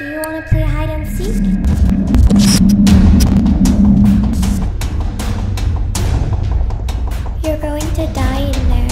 Do you want to play hide and seek? You're going to die in there.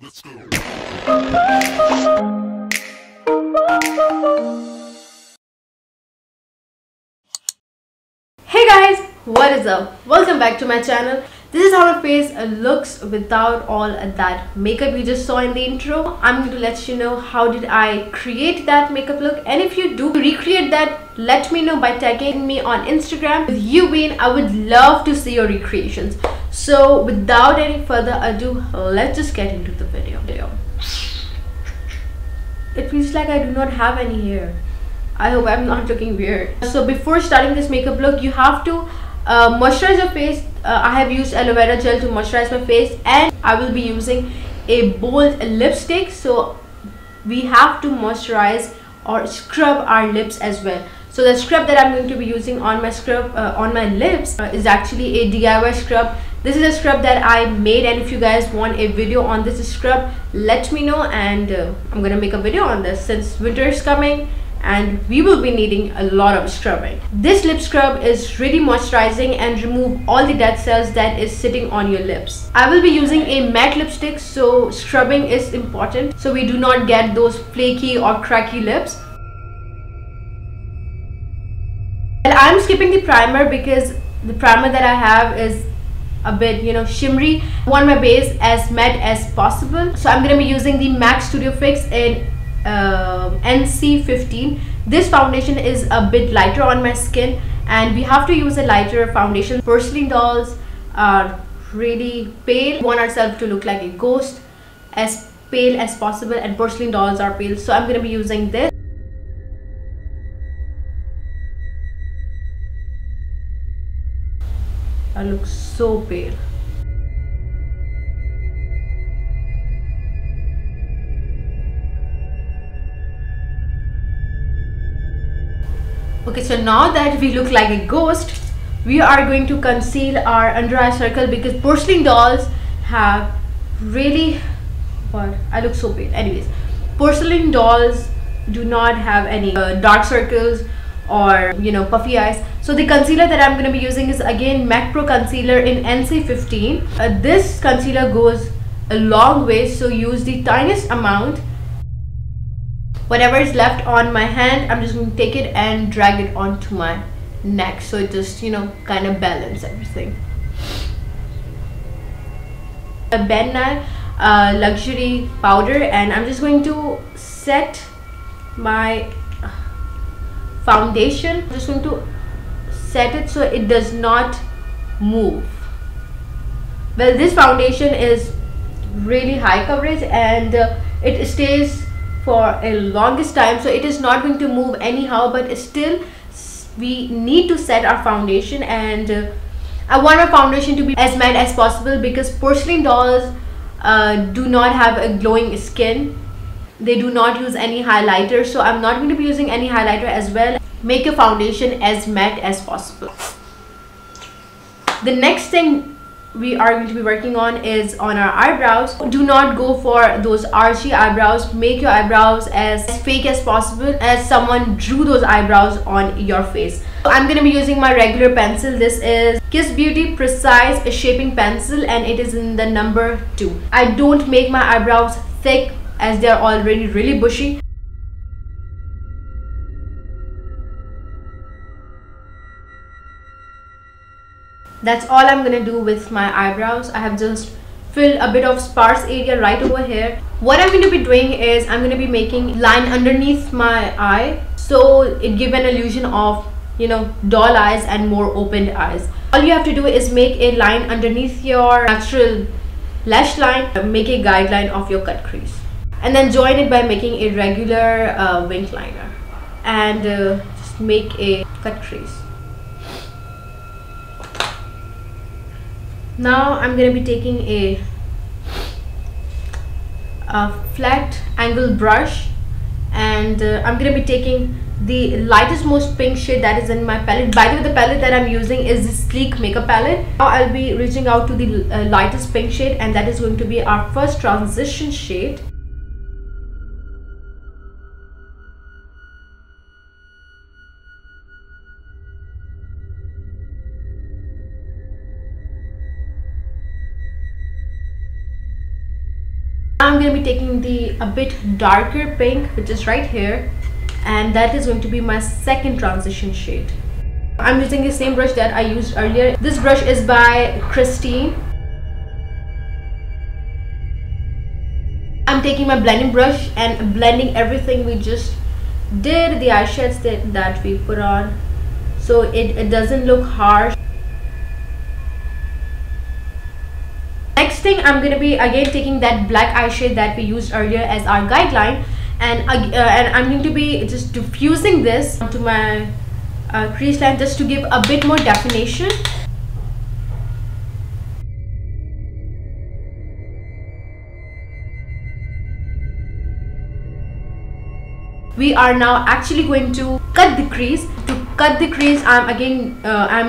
Let's go. Hey guys, what is up? Welcome back to my channel. This is how my face looks without all that makeup you just saw in the intro. I'm going to let you know how did I create that makeup look, and if you do recreate that, let me know by tagging me on Instagram. With you being, I would love to see your recreations. So without any further ado, let's just get into the video. It feels like I do not have any hair. I hope I'm not looking weird. So before starting this makeup look, you have to moisturize your face. I have used aloe vera gel to moisturize my face, and I will be using a bold lipstick. So we have to moisturize or scrub our lips as well. So the scrub that I'm going to be using on my lips is actually a DIY scrub. This is a scrub that I made, and if you guys want a video on this scrub, let me know, and I'm gonna make a video on this since winter is coming and we will be needing a lot of scrubbing. This lip scrub is really moisturizing and remove all the dead cells that is sitting on your lips. I will be using a matte lipstick, so scrubbing is important so we do not get those flaky or cracky lips. And I'm skipping the primer because the primer that I have is a bit, shimmery. I want my base as matte as possible, so I'm going to be using the MAC Studio Fix in NC15. This foundation is a bit lighter on my skin, and we have to use a lighter foundation. Porcelain dolls are really pale. We want ourselves to look like a ghost, as pale as possible, and porcelain dolls are pale, so I'm going to be using this. I look so pale. Okay, so now that we look like a ghost, we are going to conceal our under eye circle because porcelain dolls have really, I look so pale. Anyways, porcelain dolls do not have any dark circles or puffy eyes. So the concealer that I'm going to be using is again MAC Pro concealer in NC15. This concealer goes a long way, so use the tiniest amount. Whatever is left on my hand, I'm just going to take it and drag it onto my neck, so it just kind of balance everything. A Ben Nye luxury powder, and I'm just going to set my foundation. I'm just going to set it so it does not move. Well, this foundation is really high coverage, and it stays for a longest time, so it is not going to move anyhow, but still we need to set our foundation, and I want our foundation to be as matte as possible because porcelain dolls do not have a glowing skin. They do not use any highlighter, so I'm not going to be using any highlighter as well. Make your foundation as matte as possible. The next thing we are going to be working on is on our eyebrows. Do not go for those archy eyebrows. Make your eyebrows as fake as possible, as someone drew those eyebrows on your face. So I'm going to be using my regular pencil. This is Kiss Beauty Precise Shaping Pencil, and it is in the number 2. I don't make my eyebrows thick as they are already really bushy. That's all I'm gonna do with my eyebrows. I have just filled a bit of sparse area right over here. What I'm going to be doing is I'm going to be making line underneath my eye, so it gives an illusion of doll eyes and more opened eyes. All you have to do is make a line underneath your natural lash line, make a guideline of your cut crease, and then join it by making a regular wing liner, and just make a cut crease. Now I'm going to be taking a flat angle brush, and I'm going to be taking the lightest most pink shade that is in my palette. By the way, the palette that I'm using is the Sleek Makeup palette. Now I'll be reaching out to the lightest pink shade, and that is going to be our first transition shade. I'm going to be taking the a bit darker pink, which is right here, and that is going to be my second transition shade. I'm using the same brush that I used earlier. This brush is by Christine. I'm taking my blending brush and blending everything we just did, the eyeshades that we put on, so it doesn't look harsh. Next thing, I'm going to be again taking that black eyeshade that we used earlier as our guideline, and I'm going to be just diffusing this onto my crease line just to give a bit more definition. We are now actually going to cut the crease. To cut the crease, I'm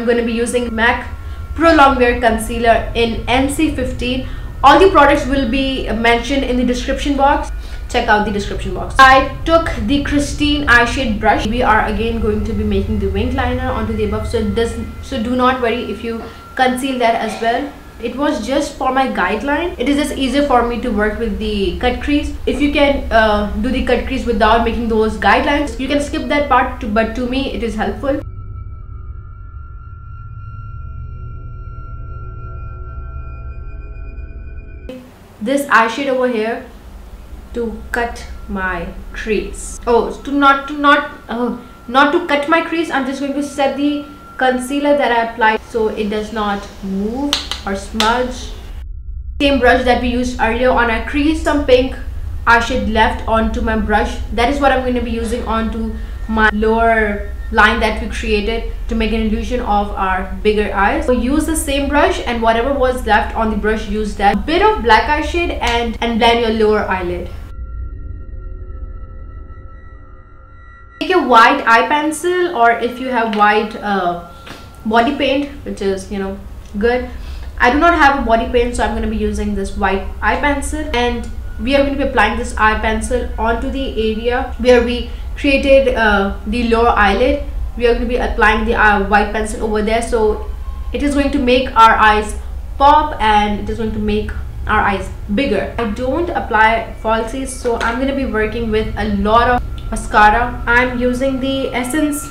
going to be using MAC Pro Longwear Concealer in NC15. All the products will be mentioned in the description box. Check out the description box. I took the Christine eyeshade brush. We are again going to be making the wing liner onto the above, so do not worry if you conceal that as well. It was just for my guideline. It is just easier for me to work with the cut crease. If you can do the cut crease without making those guidelines, you can skip that part, but to me it is helpful. This eyeshade over here to cut my crease. Not to cut my crease, I'm just going to set the concealer that I applied so it does not move or smudge. Same brush that we used earlier on our crease, some pink eyeshade left onto my brush. That is what I'm going to be using onto my lower line that we created to make an illusion of our bigger eyes. So use the same brush, and whatever was left on the brush, use that. A bit of black eyeshade and blend your lower eyelid. Take a white eye pencil, or if you have white body paint, which is good. I do not have a body paint, so I'm going to be using this white eye pencil, and we are going to be applying this eye pencil onto the area where we created the lower eyelid. We are going to be applying the white pencil over there, so it is going to make our eyes pop and it is going to make our eyes bigger. I don't apply falsies, so I'm going to be working with a lot of mascara. I'm using the Essence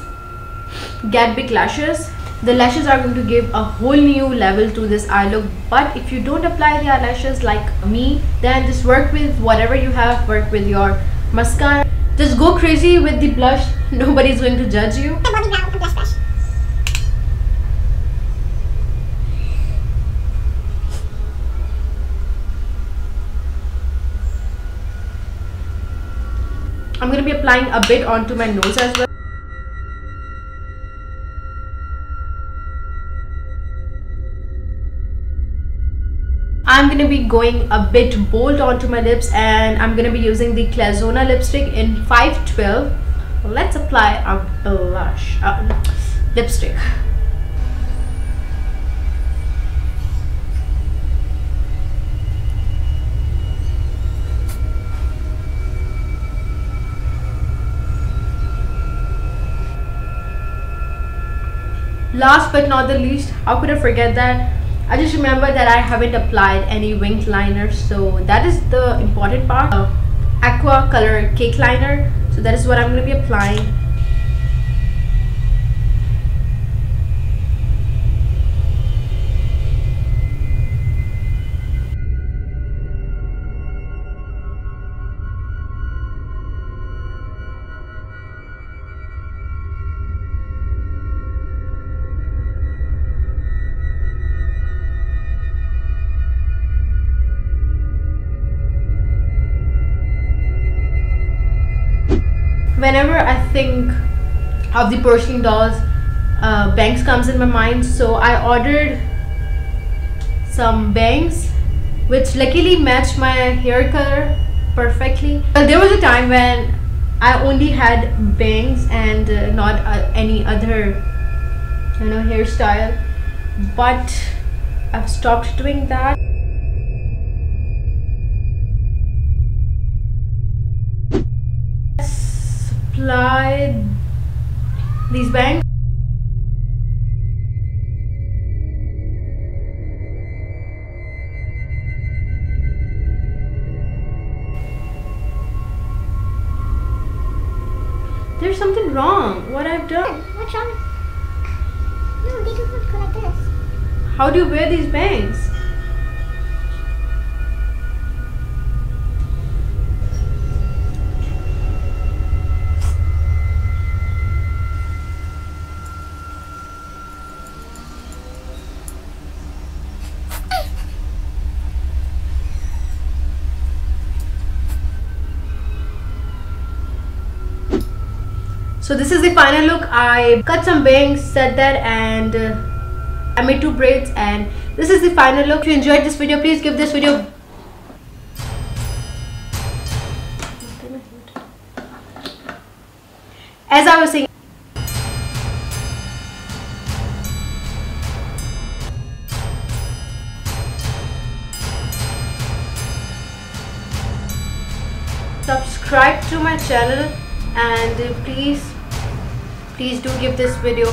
Get Big Lashes. The lashes are going to give a whole new level to this eye look, but if you don't apply the eyelashes like me, then just work with whatever you have. Work with your mascara. Just go crazy with the blush. Nobody's going to judge you. I'm going to be applying a bit onto my nose as well. I'm going to be going a bit bold onto my lips, and I'm going to be using the Clazona lipstick in 512. Let's apply our blush lipstick. Last but not the least, how could I forget that? I just remember that I haven't applied any winged liner, so that is the important part. Aqua color cake liner, so that is what I'm going to be applying. Whenever I think of the Porcelain dolls, bangs comes in my mind, so I ordered some bangs which luckily matched my hair color perfectly. But there was a time when I only had bangs and not any other, hairstyle, but I've stopped doing that. Let's apply these bangs. There's something wrong. What I've done? What's wrong? No, they don't look like this. How do you wear these bangs? So this is the final look. I cut some bangs, set that, and I made 2 braids, and this is the final look. If you enjoyed this video, please give this video as I was saying, subscribe to my channel, and please do give this video